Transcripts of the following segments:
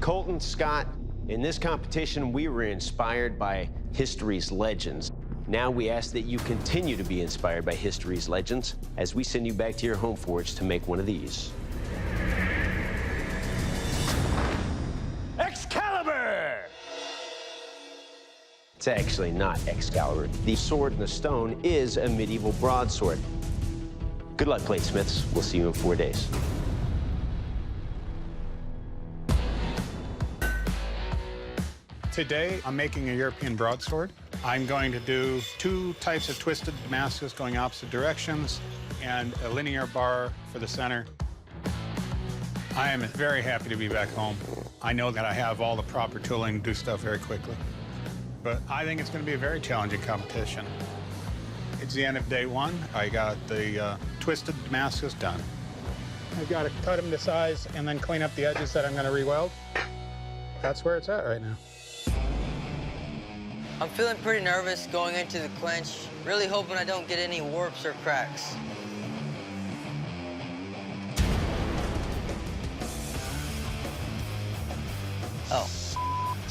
Colton, Scott, in this competition, we were inspired by history's legends. Now we ask that you continue to be inspired by history's legends as we send you back to your home forge to make one of these. Excalibur! It's actually not Excalibur. The sword in the stone is a medieval broadsword. Good luck, Bladesmiths. We'll see you in 4 days. Today, I'm making a European broadsword. I'm going to do 2 types of twisted Damascus going opposite directions and a linear bar for the center. I am very happy to be back home. I know that I have all the proper tooling to do stuff very quickly, but I think it's going to be a very challenging competition. It's the end of day 1. I got the twisted Damascus done. I've got to cut them to size and then clean up the edges that I'm going to re-weld. That's where it's at right now. I'm feeling pretty nervous going into the clinch, really hoping I don't get any warps or cracks. Oh,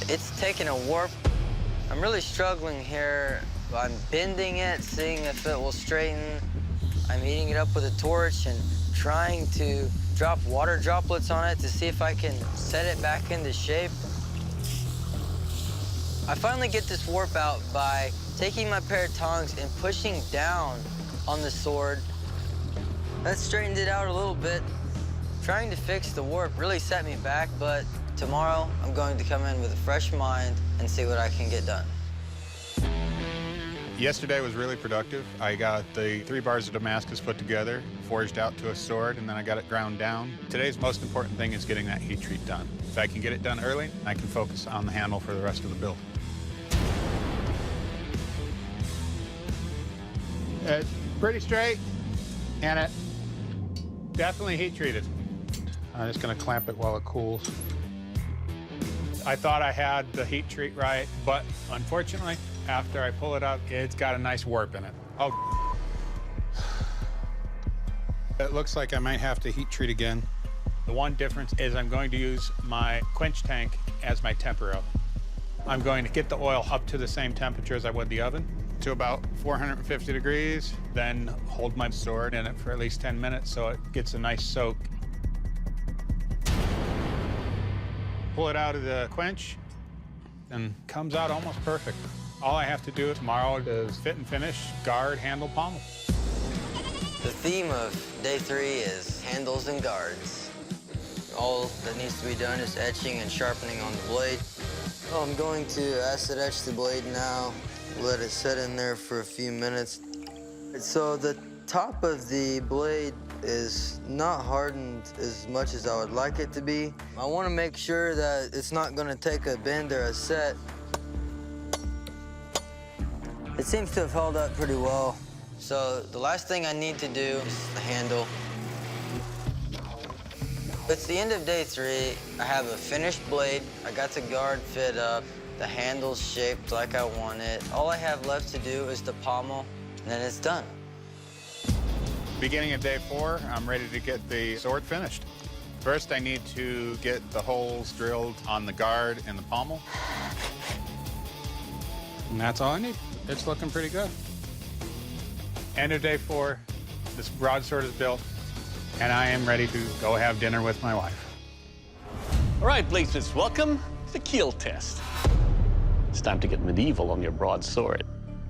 it's taking a warp. I'm really struggling here. I'm bending it, seeing if it will straighten. I'm heating it up with a torch and trying to drop water droplets on it to see if I can set it back into shape. I finally get this warp out by taking my pair of tongs and pushing down on the sword. That straightened it out a little bit. Trying to fix the warp really set me back, but tomorrow I'm going to come in with a fresh mind and see what I can get done. Yesterday was really productive. I got the 3 bars of Damascus put together, forged out to a sword, and then I got it ground down. Today's most important thing is getting that heat treat done. If I can get it done early, I can focus on the handle for the rest of the build. It's pretty straight, and it definitely heat treated. I'm just gonna clamp it while it cools. I thought I had the heat treat right, but unfortunately, after I pull it up, it's got a nice warp in it. Oh. It looks like I might have to heat treat again. The one difference is I'm going to use my quench tank as my tempero. I'm going to get the oil up to the same temperature as I would the oven, to about 450 degrees, then hold my sword in it for at least 10 minutes so it gets a nice soak. Pull it out of the quench, and comes out almost perfect. All I have to do tomorrow is fit and finish, guard, handle, pommel. The theme of day 3 is handles and guards. All that needs to be done is etching and sharpening on the blade. I'm going to acid etch the blade now, let it set in there for a few minutes. So the top of the blade is not hardened as much as I would like it to be. I want to make sure that it's not going to take a bend or a set. It seems to have held up pretty well. So the last thing I need to do is the handle. It's the end of day 3. I have a finished blade. I got the guard fit up. The handle's shaped like I want it. All I have left to do is the pommel, and then it's done. Beginning of day 4, I'm ready to get the sword finished. First, I need to get the holes drilled on the guard and the pommel. And that's all I need. It's looking pretty good. End of day 4, this broadsword is built, and I am ready to go have dinner with my wife. All right, Bladesmiths, welcome to the keel test. It's time to get medieval on your broadsword.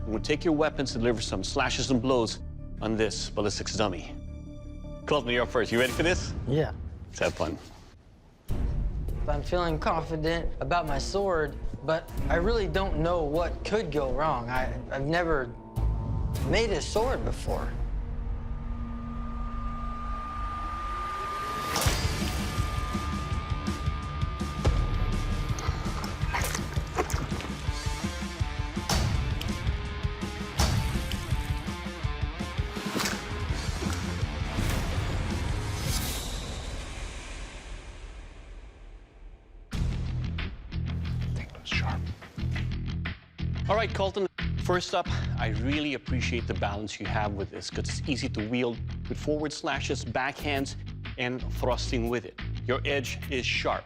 We'll take your weapons and deliver some slashes and blows on this ballistics dummy. Colton, you're up first. You ready for this? Yeah. Let's have fun. I'm feeling confident about my sword, but I really don't know what could go wrong. I've never made a sword before. All right, Colton, first up, I really appreciate the balance you have with this because it's easy to wield with forward slashes, backhands, and thrusting with it. Your edge is sharp.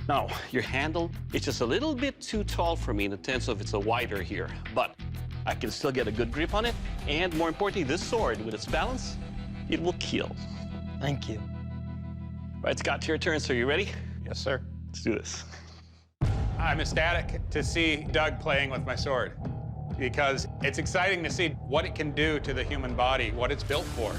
Now, your handle, it's just a little bit too tall for me in the sense of it's a wider here, but I can still get a good grip on it. And more importantly, this sword, with its balance, it will kill. Thank you. Right, Scott, your turn, so you ready? Yes, sir. Let's do this. I'm ecstatic to see Doug playing with my sword because it's exciting to see what it can do to the human body, what it's built for.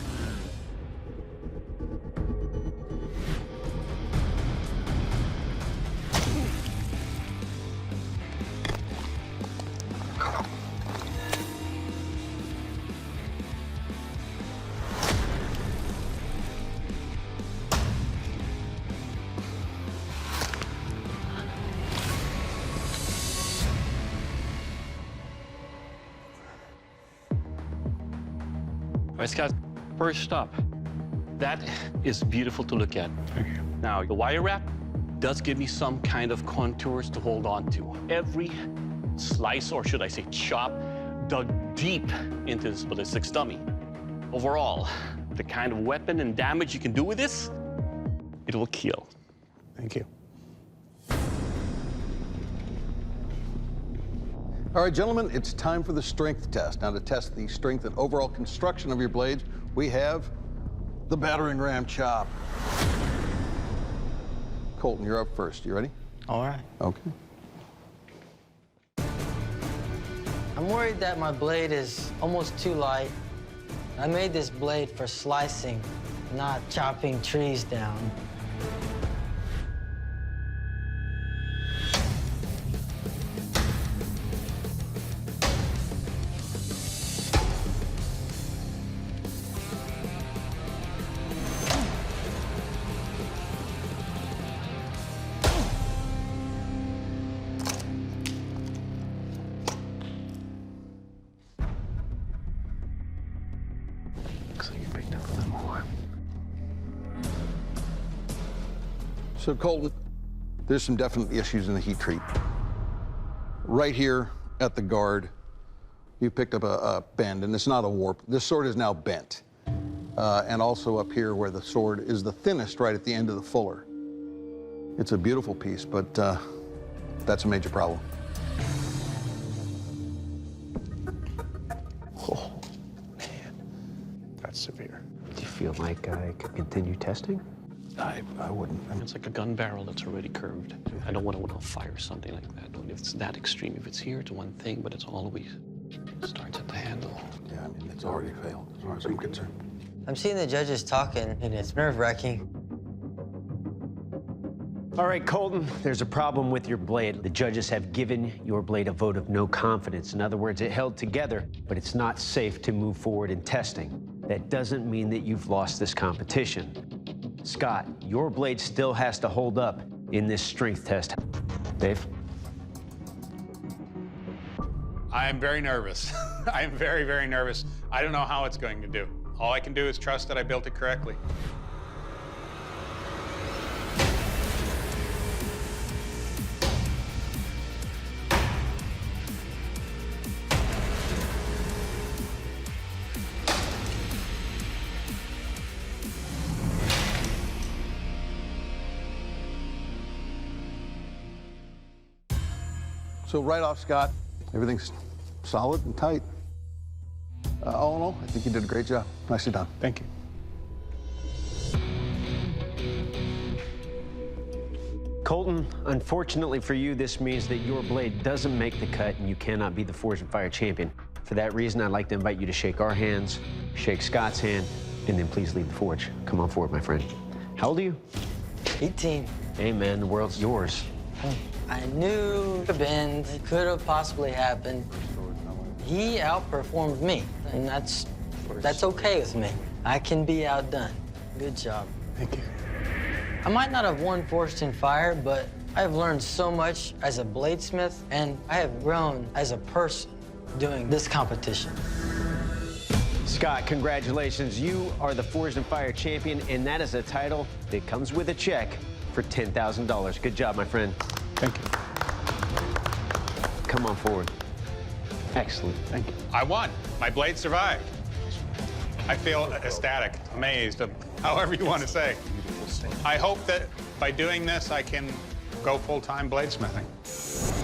All right, Scott, first up, that is beautiful to look at. Now, the wire wrap does give me some kind of contours to hold on to. Every slice, or should I say chop, dug deep into this ballistics dummy. Overall, the kind of weapon and damage you can do with this, it will kill. Thank you. All right, gentlemen, it's time for the strength test. Now, to test the strength and overall construction of your blades, we have the Battering Ram Chop. Colton, you're up first. You ready? All right. Okay. I'm worried that my blade is almost too light. I made this blade for slicing, not chopping trees down. Looks like you picked up a little more. So, Colton, there's some definite issues in the heat treat. Right here at the guard, you picked up a bend, and it's not a warp. This sword is now bent. And also up here where the sword is the thinnest, right at the end of the fuller. It's a beautiful piece, but that's a major problem. Oh, man. That's severe. Do you feel like I could continue testing? I wouldn't. It's like a gun barrel that's already curved. I don't want to fire something like that. If it's that extreme, if it's here, it's one thing, but it's always starts at the handle. Yeah, I mean, it's already failed, as far as I'm concerned. I'm seeing the judges talking, and it's nerve-wracking. All right, Colton, there's a problem with your blade. The judges have given your blade a vote of no confidence. In other words, it held together, but it's not safe to move forward in testing. That doesn't mean that you've lost this competition. Scott, your blade still has to hold up in this strength test. Dave? I am very nervous. I am very, very nervous. I don't know how it's going to do. All I can do is trust that I built it correctly. So right off, Scott, everything's solid and tight. All in all, I think you did a great job. Nicely done. Thank you. Colton, unfortunately for you, this means that your blade doesn't make the cut and you cannot be the Forge and Fire champion. For that reason, I'd like to invite you to shake our hands, shake Scott's hand, and then please leave the Forge. Come on forward, my friend. How old are you? 18. Hey, man, the world's yours. I knew the bend could have possibly happened. He outperformed me, and that's okay with me. I can be outdone. Good job. Thank you. I might not have won Forged in Fire, but I have learned so much as a bladesmith, and I have grown as a person doing this competition. Scott, congratulations. You are the Forged and Fire champion, and that is a title that comes with a check for $10,000. Good job, my friend. Thank you. Come on forward. Excellent. Thank you. I won. My blade survived. I feel ecstatic, amazed, however you want to say. I hope that by doing this, I can go full-time bladesmithing.